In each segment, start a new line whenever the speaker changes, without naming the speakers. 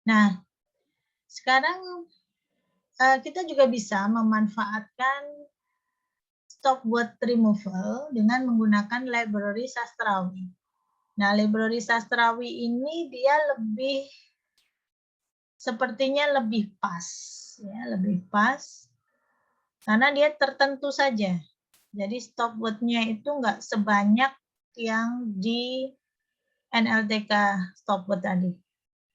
Nah, sekarang kita juga bisa memanfaatkan stop word removal dengan menggunakan library sastrawi. Nah, library sastrawi ini dia sepertinya lebih pas, ya, lebih pas karena dia tertentu saja. Jadi stop word-nya itu nggak sebanyak yang di NLTK stop word tadi.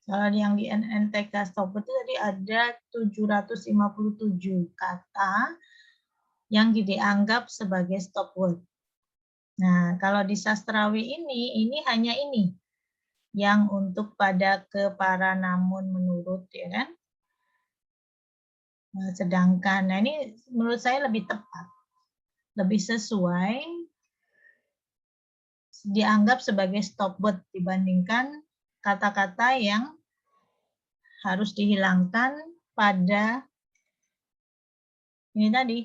Kalau yang di NLTK stop word itu tadi ada 757 kata yang dianggap sebagai stop word. Nah, kalau di sastrawi ini hanya ini yang untuk pada, ke, para, namun, menurut, ya kan? Nah, sedangkan, nah ini menurut saya lebih tepat, lebih sesuai, dianggap sebagai stop word dibandingkan kata-kata yang harus dihilangkan pada ini tadi,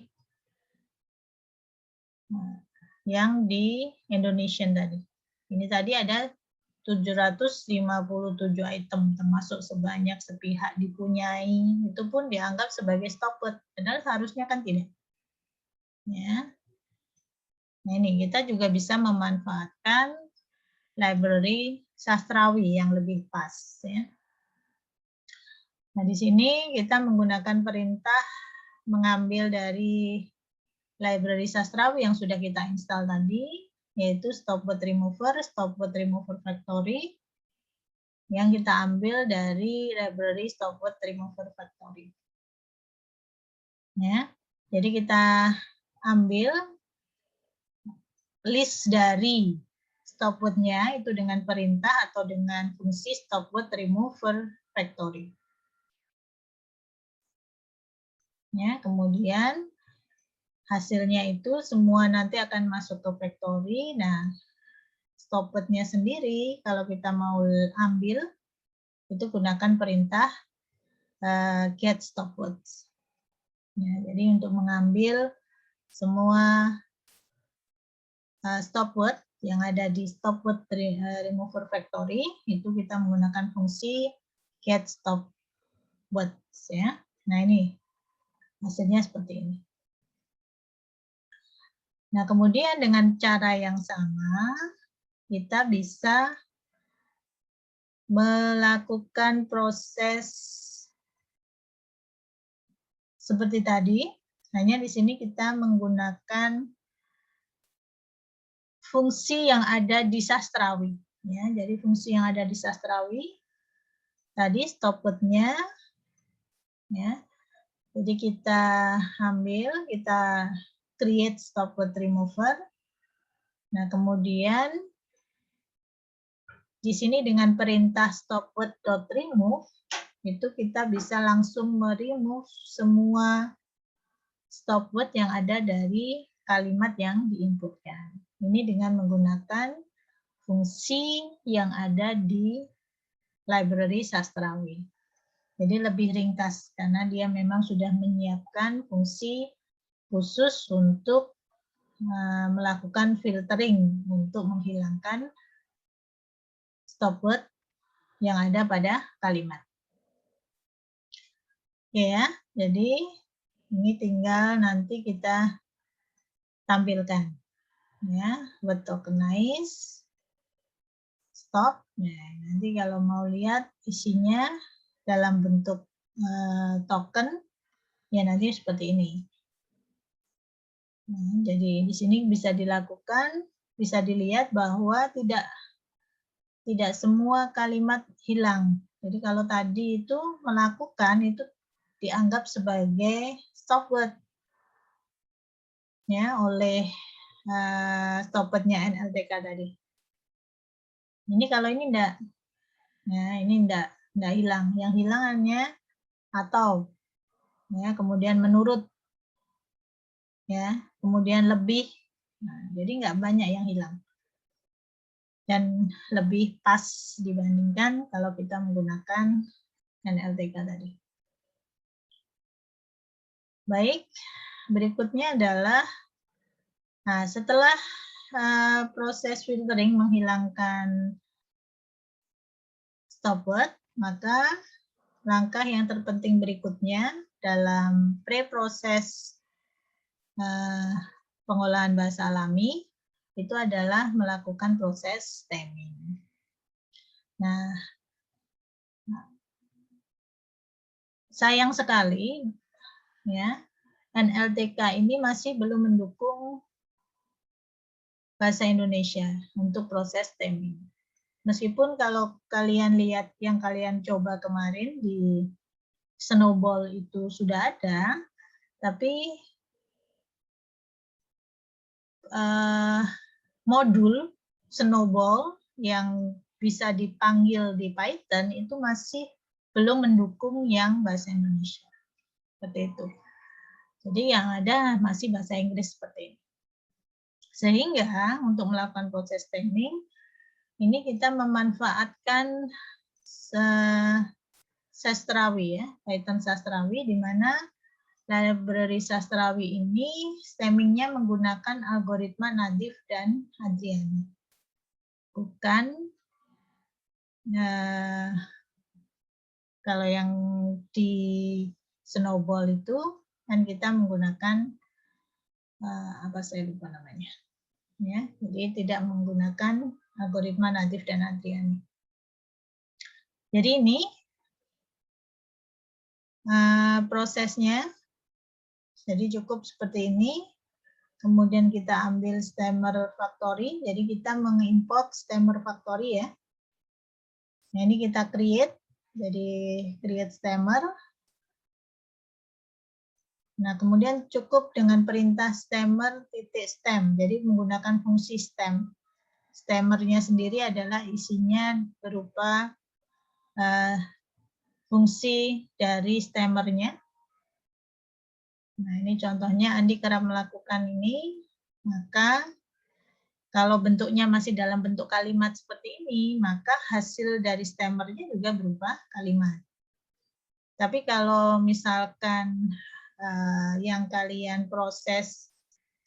yang di Indonesian tadi. Ini tadi ada 757 item, termasuk sebanyak, sepihak, dipunyai, itu pun dianggap sebagai stop word, padahal seharusnya kan tidak. Ya. Nah ini kita juga bisa memanfaatkan library sastrawi yang lebih pas. Ya. Nah di sini kita menggunakan perintah mengambil dari library sastrawi yang sudah kita install tadi, yaitu stop word remover factory, yang kita ambil dari library stop word remover factory. Ya, jadi kita ambil list dari stop word-nya itu dengan perintah atau dengan fungsi stop word remover factory. Ya, kemudian hasilnya itu semua nanti akan masuk ke factory. Nah, stop word-nya sendiri kalau kita mau ambil itu gunakan perintah get stop words. Ya, jadi untuk mengambil semua stop word yang ada di stop word remover factory itu kita menggunakan fungsi get stop words, ya. Nah ini hasilnya seperti ini. Nah kemudian dengan cara yang sama kita bisa melakukan proses seperti tadi, hanya di sini kita menggunakan fungsi yang ada di sastrawi. Ya, jadi fungsi yang ada di sastrawi tadi stop word-nya, ya. Jadi kita ambil, kita create stop word remover. Nah kemudian di sini dengan perintah stop word.remove itu kita bisa langsung meremove semua stop word yang ada dari kalimat yang diinputkan. Ini dengan menggunakan fungsi yang ada di library sastrawi. Jadi lebih ringkas karena dia memang sudah menyiapkan fungsi khusus untuk melakukan filtering untuk menghilangkan stop word yang ada pada kalimat. Oke ya, jadi ini tinggal nanti kita tampilkan. Ya, word tokenize, stop. Nah, nanti kalau mau lihat isinya dalam bentuk token, ya nanti seperti ini. Nah, jadi di sini bisa dilakukan, bisa dilihat bahwa tidak semua kalimat hilang. Jadi kalau tadi itu melakukan itu dianggap sebagai stop word ya oleh stop word-nya NLTK tadi. Ini kalau ini enggak. Nah, ini enggak hilang. Yang hilang hanya atau ya, kemudian menurut ya, kemudian lebih. Nah, jadi enggak banyak yang hilang. Dan lebih pas dibandingkan kalau kita menggunakan NLTK tadi. Baik, berikutnya adalah setelah proses filtering menghilangkan stop word, maka langkah yang terpenting berikutnya dalam pre-proses pengolahan bahasa alami itu adalah melakukan proses stemming. Nah, sayang sekali ya, NLTK ini masih belum mendukung bahasa Indonesia untuk proses stemming. Meskipun kalau kalian lihat yang kalian coba kemarin di Snowball itu sudah ada, tapi modul Snowball yang bisa dipanggil di Python itu masih belum mendukung yang bahasa Indonesia. Seperti itu. Jadi yang ada masih bahasa Inggris seperti ini. Sehingga untuk melakukan proses stemming, ini kita memanfaatkan sastrawi ya, Python sastrawi, di mana library sastrawi ini stemmingnya menggunakan algoritma Nadif dan Hadriani. Bukan kalau yang di Snowball itu kan kita menggunakan apa saya lupa namanya. Ya, jadi tidak menggunakan algoritma Nadif dan Hadriani. Jadi ini prosesnya. Jadi cukup seperti ini. Kemudian kita ambil stemmer factory. Jadi kita mengimport stemmer factory ya. Nah, ini kita create. Jadi create stemmer. Nah, kemudian cukup dengan perintah stemmer.stem. Jadi menggunakan fungsi stem. Stemmernya sendiri adalah isinya berupa fungsi dari stemmernya. Nah, ini contohnya Andi kerap melakukan ini, maka kalau bentuknya masih dalam bentuk kalimat seperti ini, maka hasil dari stemmernya juga berupa kalimat. Tapi kalau misalkan yang kalian proses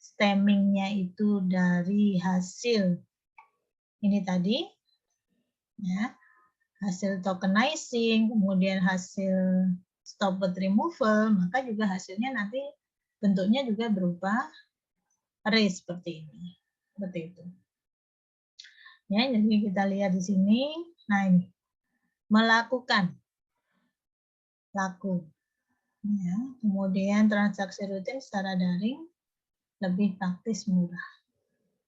stemmingnya itu dari hasil ini tadi, ya, hasil tokenizing, kemudian hasil stop word removal, maka juga hasilnya nanti bentuknya juga berupa array seperti ini. Seperti itu. Ya, jadi kita lihat di sini. Nah, ini melakukan laku. Ya, kemudian transaksi rutin secara daring lebih praktis murah.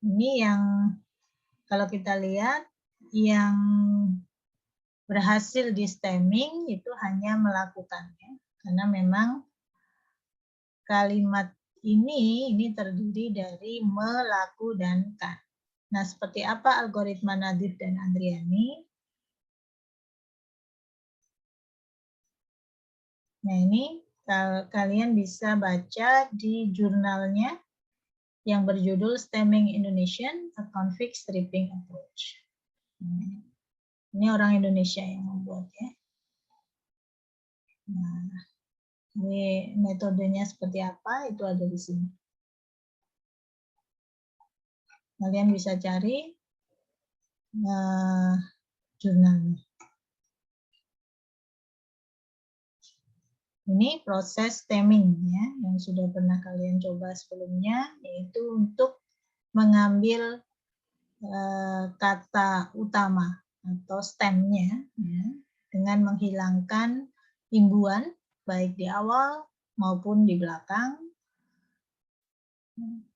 Ini yang kalau kita lihat yang berhasil di stemming itu hanya melakukannya, karena memang kalimat ini terdiri dari melaku dan kan. Nah, seperti apa algoritma Nadif dan Hadriani? Nah, ini kalian bisa baca di jurnalnya yang berjudul Stemming Indonesian, A Config Stripping Approach. Ini orang Indonesia yang membuat ya. Nah, ini metodenya seperti apa, itu ada di sini. Kalian bisa cari jurnalnya. Ini proses stemming ya, yang sudah pernah kalian coba sebelumnya, yaitu untuk mengambil kata utama atau stemnya ya, dengan menghilangkan imbuhan baik di awal maupun di belakang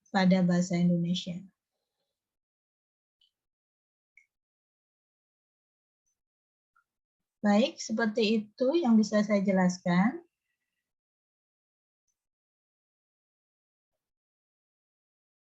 pada bahasa Indonesia. Baik, seperti itu yang bisa saya jelaskan.